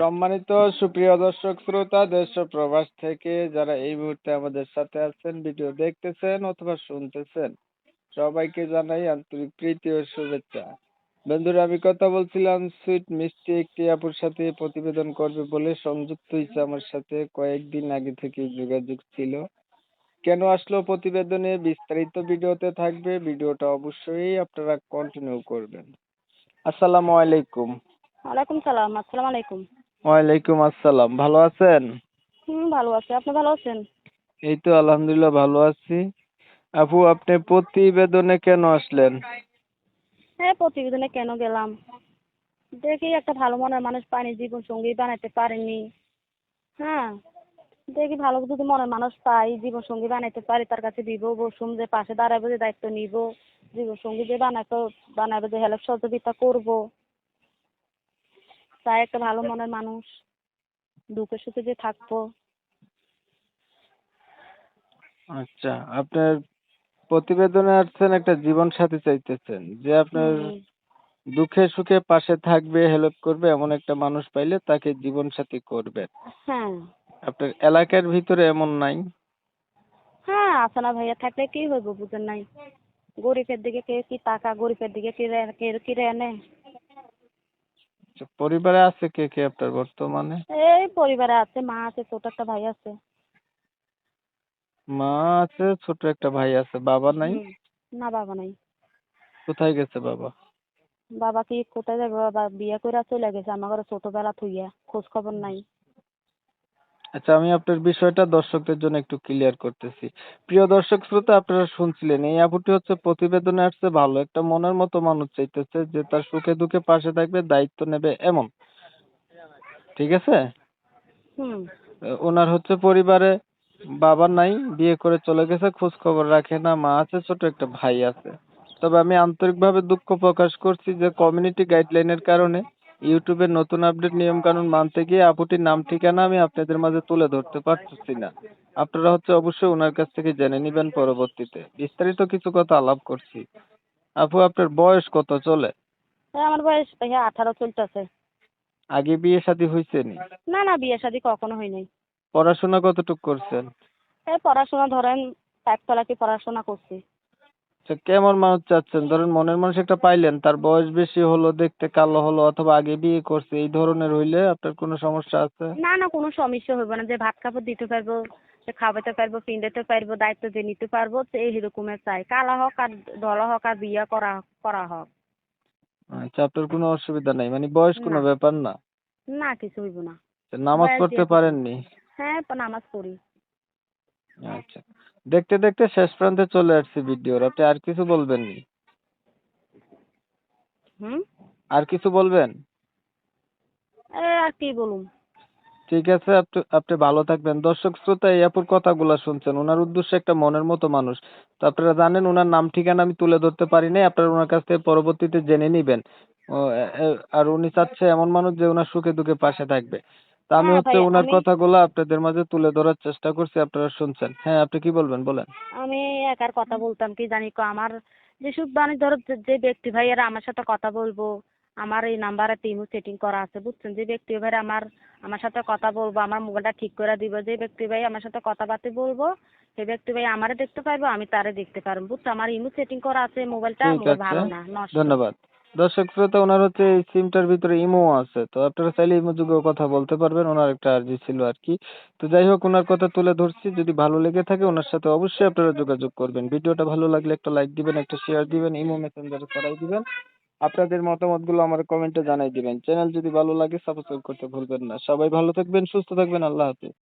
সম্মানিত সুপ্রিয় দর্শক শ্রোতা দেশ ও প্রবাস থেকে যারা এই মুহূর্তে আমাদের সাথে আছেন, ভিডিও দেখতেছেন অথবা শুনতেছেন, সবাইকে জানাই আন্তরিক প্রীতি ও শুভেচ্ছা। বন্ধুরা, আমি কথা বলছিলাম সুইট মিষ্টি একটি আপুর সাথে প্রতিবেদন করবে বলে সংযুক্ত হয়েছে আমার সাথে, কয়েকদিন আগে থেকে যোগাযোগ ছিল। কেন আসলো প্রতিবেদনে বিস্তারিত ভিডিওতে থাকবে, ভিডিওটা অবশ্যই আপনারা কন্টিনিউ করবেন। আসসালামু আলাইকুম। ওয়ালাইকুম সালাম। আসসালামু আলাইকুম। ওয়ালাইকুম আসসালাম, ভালো আছেন? ভালো আছি। আপনি ভালো আছেন? এই তো আলহামদুলিল্লাহ ভালো আছি। আপু, আপনি প্রতিবেদনে কেন আসলেন? হ্যাঁ, প্রতিবেদনে কেন গেলাম, দেখি একটা ভালো মনের মানুষ পাইনি, জীবন সঙ্গী বানাতে পারিনি। হ্যাঁ, দেখি ভালো যদি মনের মানুষ পাই, জীবন সঙ্গী বানাইতে পারি, তার কাছে দিব, বসুম, যে পাশে দাঁড়াবো, যে দায়িত্ব নিব, জীবন সঙ্গী যে বানাবো, যে হেল্প সহযোগিতা করবো, তাই একটা ভালো মনের মানুষ, দুঃখে সুখে যে থাকবো। আচ্ছা, আপনার প্রতিবেদনে আসছেন একটা জীবন সাথী চাইতেছেন, যে আপনার হুম। দুঃখে সুখে পাশে থাকবে, হেল্প করবে, এমন একটা মানুষ পাইলে তাকে জীবন সাথী করবেন। হ্যাঁ। আপনার এলাকার ভিতরে এমন নাই? হ্যাঁ, আছে না ভাইয়া, থাকলে কি হইব, বুঝেন নাই? গরিবের দিকে কে কি টাকা, গরিবের দিকে কি রে এনে। আচ্ছা, পরিবারে আছে কে কে আপনার বর্তমানে? এই পরিবারে আছে, মা আছে, ছোট একটা ভাই আছে। মা আছে, ছোট একটা ভাই আছে, বাবা নাই? হুম। না, বাবা নাই। কোথায় গেছে বাবা? বাবা কি কোথায় যাবে, বাবা বিয়ে করে চলে গেছে আমার ঘরে ছোটবেলা থুইয়া, খোঁজ খবর নাই। আচ্ছা, আমি আপনার বিষয়টা দর্শকদের জন্য একটু ক্লিয়ার করতেছি। প্রিয় দর্শক শ্রোতা, আপনারা শুনছিলেন, এই আপুটি হচ্ছে প্রতিবেদনে আসছে ভালো একটা মনের মতো মানুষ চাইতেছে, যে তার সুখে দুঃখে পাশে থাকবে, দায়িত্ব নেবে এমন। ঠিক আছে? হুম। ওনার হচ্ছে পরিবারে বাবা নাই, বিয়ে করে চলে গেছে, খোঁজ খবর রাখে না, মা আছে, ছোট একটা ভাই আছে। তবে আমি আন্তরিকভাবে দুঃখ প্রকাশ করছি যে কমিউনিটি গাইডলাইনের কারণে ইউটিউবের নতুন আপডেট নিয়ম কানুন মানতে গিয়ে আপুটির নাম ঠিকানা আমি আপনাদের মাঝে তুলে ধরতে পারতেছি না। আপনারা হচ্ছে অবশ্যই ওনার কাছ থেকে জেনে নিবেন পরবর্তীতে। বিস্তারিত কিছু কথা আলাপ করছি। আপু, আপনার বয়স কত চলে? আমার বয়স ভাইয়া 18 চলতেছে। আগে বিয়ে শাদী হয়েছে নি? না না, বিয়ে শাদী কখনো হয় নাই। পড়াশোনা কতটুকু করছেন? এই পড়াশোনা ধরেন 5 তলাকি পড়াশোনা করছি। আচ্ছা, কেমন মানুষ চাচ্ছেন? ধরেন মনের মানুষ একটা পাইলেন, তার বয়স বেশি হলো, দেখতে কালো হলো, অথবা আগে বিয়ে করছে, এই ধরনের হইলে আপনার কোনো সমস্যা আছে? না না, কোনো সমস্যা হইব না, যে ভাত কাপড় দিতে পারবো, যে খাওয়াতে পারবো, পিন্দাতে পারবো, দায়িত্ব যে নিতে পারবো, তো এই রকমের চাই, কালা হোক আর ধলা হোক আর বিয়ে করা করা হোক। আচ্ছা, আপনার কোনো অসুবিধা নাই, মানে বয়স কোনো না ব্যাপার না? না, কিছু হইব না। আচ্ছা, নামাজ বয়স পড়তে দিয়ে কিছু না। পারেননি? হ্যাঁ, নামাজ পড়ি। আচ্ছা, দেখতে দেখতে শেষ প্রান্তে চলে আসছি ভিডিওর, আপনি আর কিছু বলবেন নি? হুম। আর কিছু বলবেন? আর কি বলুম। ঠিক আছে, আপনি আপনি ভালো থাকবেন। দর্শক শ্রোতা, এই আপুর কথাগুলা শুনছেন, ওনার উদ্দেশ্য একটা মনের মতো মানুষ। তো আপনারা জানেন ওনার নাম ঠিকানা আমি তুলে ধরতে পারি নাই, আপনারা ওনার কাছ থেকে পরবর্তীতে জেনে নিবেন। ও, আর উনি চাচ্ছে এমন মানুষ যে ওনার সুখে দুঃখে পাশে থাকবে। তা আমি হ্যাঁ হচ্ছে ভাই, ওনার আমি কথাগুলা আপনাদের মাঝে তুলে ধরার চেষ্টা করছি, আপনারা শুনছেন। হ্যাঁ, আপনি কি বলবেন বলেন। আমি একার কথা বলতাম কি জানি কো, আমার যেসব মানে ধরো যে ব্যক্তি ভাইয়েরা আমার সাথে কথা বলবো, আমার এই নাম্বারে টিমও সেটিং করা আছে, বুঝছেন? যে ব্যক্তি ভাই আমার আমার সাথে কথা বলবো, আমার মোবাইলটা ঠিক করে দিব, যে ব্যক্তি ভাই আমার সাথে কথাবার্তা বলবো, সেই ব্যক্তি ভাই আমারে দেখতে পারবো, আমি তারে দেখতে পারবো, বুঝছো? আমার ইমো সেটিং করা আছে, মোবাইলটা ঠিক মোবাইল আছে, ভালো না, নষ্ট। ধন্যবাদ। দর্শক শ্রোতা, ওনার হচ্ছে এই সিমটার ভিতরে ইমো আছে, তো আপনারা চাইলে ইমো যুগেও কথা বলতে পারবেন, ওনার একটা আর্জি ছিল আর কি। তো যাই হোক, ওনার কথা তুলে ধরছি, যদি ভালো লেগে থাকে ওনার সাথে অবশ্যই আপনারা যোগাযোগ করবেন। ভিডিওটা ভালো লাগলে একটা লাইক দিবেন, একটা শেয়ার দিবেন, ইমো মেসেঞ্জারে ছড়াই দিবেন। আপনাদের মতামতগুলো আমার কমেন্টে জানাই দিবেন। চ্যানেল যদি ভালো লাগে সাবস্ক্রাইব করতে ভুলবেন না। সবাই ভালো থাকবেন, সুস্থ থাকবেন, আল্লাহ হাফেজ।